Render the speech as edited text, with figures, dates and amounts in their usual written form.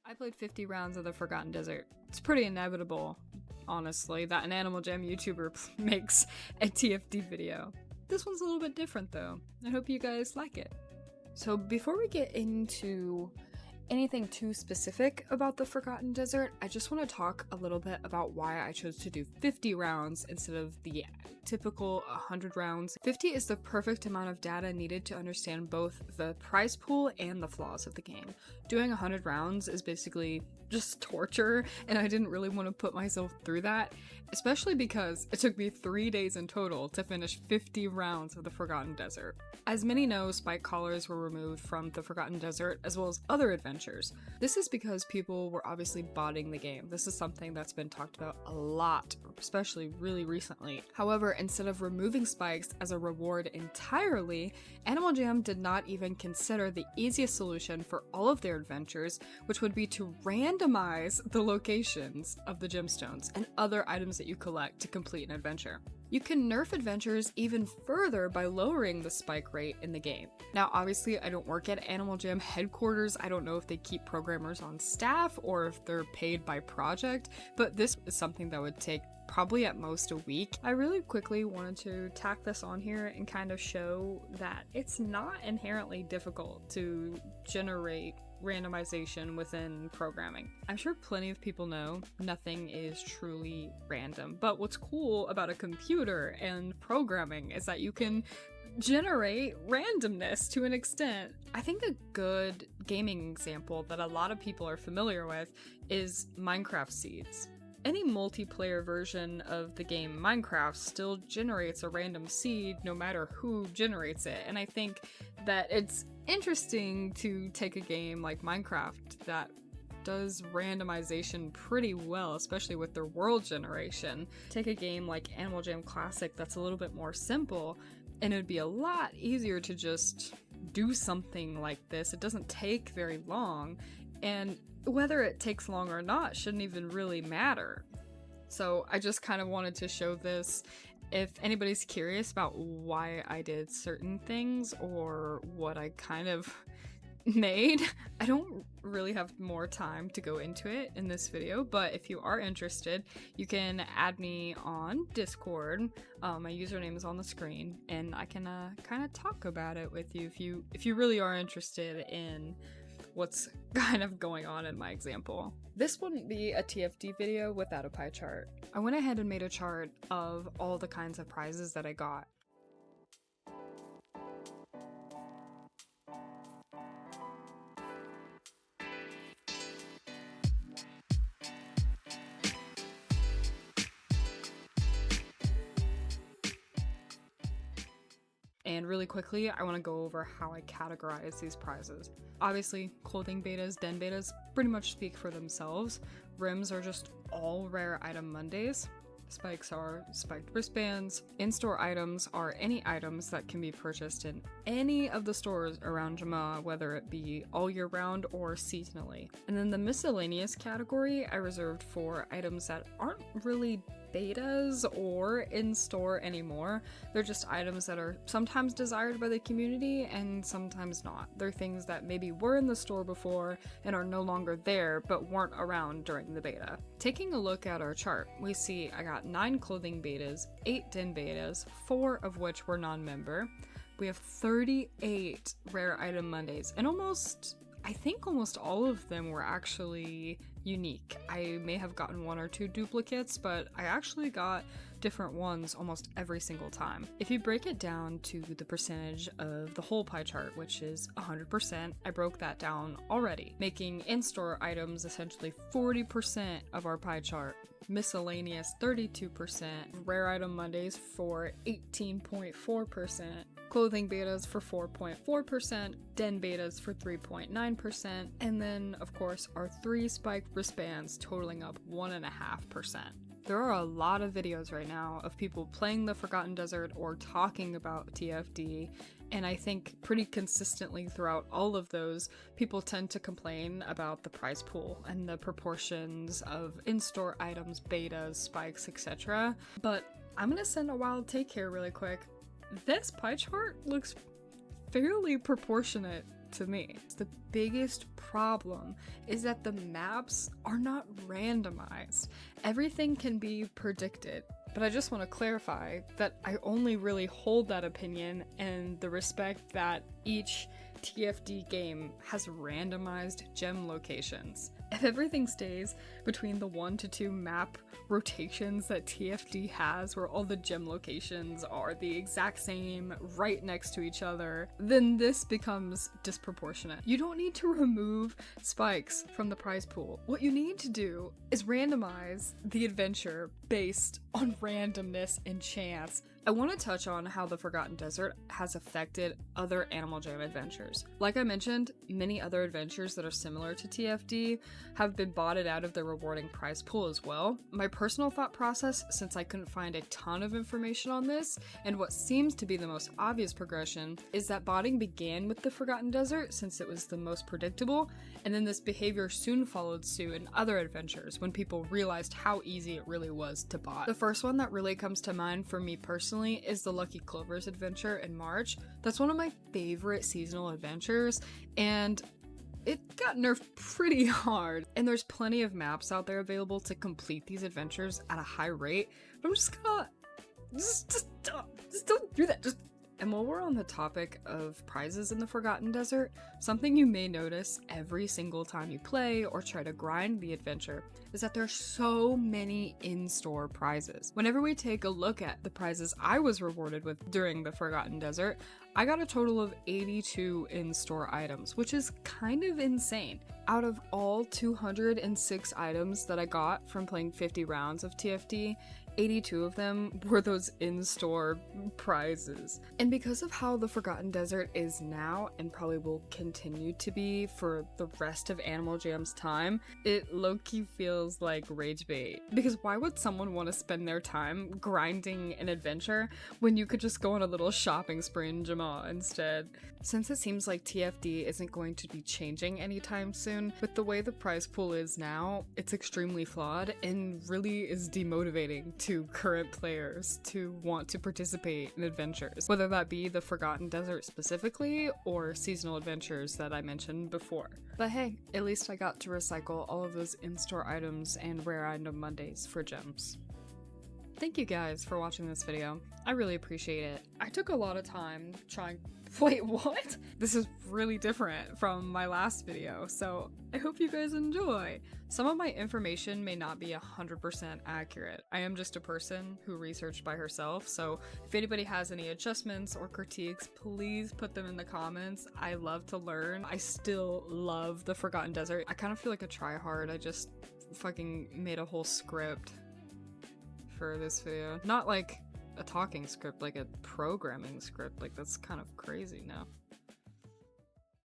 I played 50 rounds of the Forgotten Desert. It's pretty inevitable, honestly, that an Animal Jam YouTuber makes a TFD video. This one's a little bit different though. I hope you guys like it. So before we get into anything too specific about the Forgotten Desert, I just want to talk a little bit about why I chose to do 50 rounds instead of the typical 100 rounds. 50 is the perfect amount of data needed to understand both the prize pool and the flaws of the game. Doing 100 rounds is basically just torture, and I didn't really want to put myself through that, especially because it took me 3 days in total to finish 50 rounds of the Forgotten Desert. As many know, spike collars were removed from the Forgotten Desert as well as other adventures. This is because people were obviously botting the game. This is something that's been talked about a lot, especially really recently. However, instead of removing spikes as a reward entirely, Animal Jam did not even consider the easiest solution for all of their adventures, which would be to randomize the locations of the gemstones and other items that you collect to complete an adventure. You can nerf adventures even further by lowering the spike rate in the game. Now, obviously, I don't work at Animal Jam headquarters. I don't know if they keep programmers on staff or if they're paid by project, but this is something that would take probably at most a week. I really quickly wanted to tack this on here and kind of show that it's not inherently difficult to generate randomization within programming. I'm sure plenty of people know nothing is truly random, but what's cool about a computer and programming is that you can generate randomness to an extent. I think a good gaming example that a lot of people are familiar with is Minecraft seeds. Any multiplayer version of the game Minecraft still generates a random seed no matter who generates it, and I think that it's interesting to take a game like Minecraft that does randomization pretty well, especially with their world generation. Take a game like Animal Jam Classic that's a little bit more simple, and it would be a lot easier to just do something like this. It doesn't take very long, and whether it takes long or not shouldn't even really matter. So I just kind of wanted to show this. If anybody's curious about why I did certain things or what I kind of made, I don't really have more time to go into it in this video, but if you are interested, you can add me on Discord. My username is on the screen, and I can kind of talk about it with you if you really are interested in what's kind of going on in my example. This wouldn't be a TFD video without a pie chart. I went ahead and made a chart of all the kinds of prizes that I got. And really quickly, I want to go over how I categorize these prizes. Obviously, clothing betas, den betas pretty much speak for themselves. Rims are just all rare item Mondays. Spikes are spiked wristbands. In-store items are any items that can be purchased in any of the stores around Jamaa, whether it be all year round or seasonally. And then the miscellaneous category I reserved for items that aren't really betas or in store anymore. They're just items that are sometimes desired by the community and sometimes not. They're things that maybe were in the store before and are no longer there but weren't around during the beta. Taking a look at our chart, we see I got 9 clothing betas, 8 den betas, 4 of which were non-member. We have 38 rare item Mondays, and I think almost all of them were actually unique. I may have gotten 1 or 2 duplicates, but I actually got different ones almost every single time. If you break it down to the percentage of the whole pie chart, which is 100%, I broke that down already, making in-store items essentially 40% of our pie chart, miscellaneous 32%, rare item Mondays for 18.4%, clothing betas for 4.4%, den betas for 3.9%, and then, of course, our 3 spiked wristbands totaling up 1.5%. There are a lot of videos right now of people playing the Forgotten Desert or talking about TFD, and I think pretty consistently throughout all of those, people tend to complain about the prize pool and the proportions of in-store items, betas, spikes, etc. But I'm gonna send a wild take here really quick. This pie chart looks fairly proportionate to me. The biggest problem is that the maps are not randomized. Everything can be predicted. But I just want to clarify that I only really hold that opinion in the respect that each TFD game has randomized gem locations. If everything stays between the 1 to 2 map rotations that TFD has, where all the gem locations are the exact same right next to each other, then this becomes disproportionate. You don't need to remove spikes from the prize pool. What you need to do is randomize the adventure based on randomness and chance. I want to touch on how the Forgotten Desert has affected other Animal Jam adventures. Like I mentioned, many other adventures that are similar to TFD have been botted out of the rewarding prize pool as well. My personal thought process, since I couldn't find a ton of information on this, and what seems to be the most obvious progression, is that botting began with the Forgotten Desert since it was the most predictable, and then this behavior soon followed suit in other adventures when people realized how easy it really was to bot. The first one that really comes to mind for me personally is the Lucky Clovers adventure in March. That's one of my favorite seasonal adventures, and it got nerfed pretty hard. And there's plenty of maps out there available to complete these adventures at a high rate, but I'm just gonna just don't do that. And while we're on the topic of prizes in the Forgotten Desert, something you may notice every single time you play or try to grind the adventure is that there's so many in-store prizes. Whenever we take a look at the prizes I was rewarded with during the Forgotten Desert, I got a total of 82 in-store items, which is kind of insane. Out of all 206 items that I got from playing 50 rounds of TFD, 82 of them were those in-store prizes. And because of how the Forgotten Desert is now, and probably will continue to be for the rest of Animal Jam's time, it low-key feels like rage bait. Because why would someone want to spend their time grinding an adventure when you could just go on a little shopping spree in Jamaa instead? Since it seems like TFD isn't going to be changing anytime soon, with the way the prize pool is now, it's extremely flawed and really is demotivating to current players to want to participate in adventures, whether that be the Forgotten Desert specifically or seasonal adventures that I mentioned before. But hey, at least I got to recycle all of those in-store items and rare item Mondays for gems. Thank you guys for watching this video. I really appreciate it. I took a lot of time trying. Wait, what? This is really different from my last video, so I hope you guys enjoy. Some of my information may not be 100% accurate. I am just a person who researched by herself, so if anybody has any adjustments or critiques, please put them in the comments. I love to learn. I still love the Forgotten Desert. I kind of feel like a tryhard. I just fucking made a whole script for this video. Not like a talking script, like a programming script. Like, that's kind of crazy now.